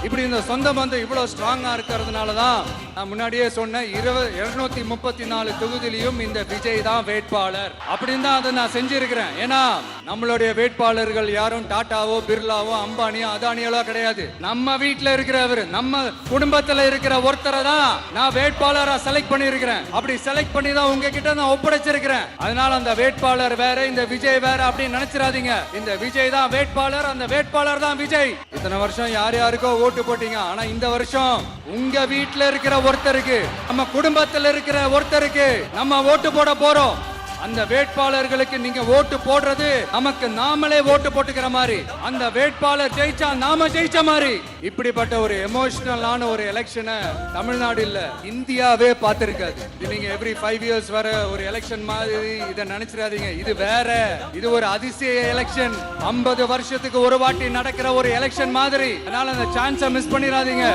இப்படி இந்த சொந்த பந்தம் இவ்வளவு ஸ்ட்ராங்கா இருக்கிறதுனாலதான் நான் முன்னாடியே சொன்ன 234 தொகுதியிலும் இந்த விஜய் தான் வேட்பாளர் அப்படின்னு தான் அதை நான் செஞ்சிருக்கிறேன். ஏன்னா நம்மளுடைய வேட்பாளர்கள் யாரும் டாட்டாவோ பிர்லாவோ அம்பானியோ அதானியோ கிடையாது. நம்ம வீட்டுல இருக்கிறவர், நம்ம குடும்பத்துல இருக்கிற ஒருத்தரை தான் நான் வேட்பாளரா செலக்ட் பண்ணிருக்கிறேன். அப்படி செலக்ட் பண்ணி தான் உங்ககிட்ட நான் ஒப்படைச்சிருக்கிறேன். அதனால அந்த வேட்பாளர் வேற, இந்த விஜய் வேற அப்படின்னு நினைச்சிடாதீங்க. இந்த விஜய் தான் வேட்பாளர், அந்த வேட்பாளர் தான் விஜய். இத்தனை வருஷம் யார் யாருக்கோ ஓட்டு போட்டீங்க. ஆனா இந்த வருஷம் உங்க வீட்டுல இருக்கிற ஒருத்தருக்கு, நம்ம குடும்பத்துல இருக்கிற ஒருத்தருக்கு நம்ம ஓட்டு போட போறோம். அந்த வேட்பாளர்களுக்கு நீங்க ஓட்டு போடுறது நமக்கு நாமளே ஓட்டு போட்டுக்கிற மாதிரி, அந்த வேட்பாளர் ஜெயிச்சா நாம ஜெயிச்ச மாதிரி. இப்படிப்பட்ட ஒரு எமோஷனலான ஒரு எலெக்ஷனை தமிழ்நாடு இல்ல இந்தியாவே பார்த்திருக்காது. நீங்க எவ்ரி 5 இயர்ஸ் வர ஒரு எலெக்ஷன் மாதிரி இதை நினைச்சிடாதீங்க. இது வேற, இது ஒரு அதிசய எலெக்ஷன். 50 வருஷத்துக்கு ஒரு வாட்டி நடக்கிற ஒரு எலெக்ஷன் மாதிரி. அதனால அந்த சான்ஸை மிஸ் பண்ணிடாதீங்க.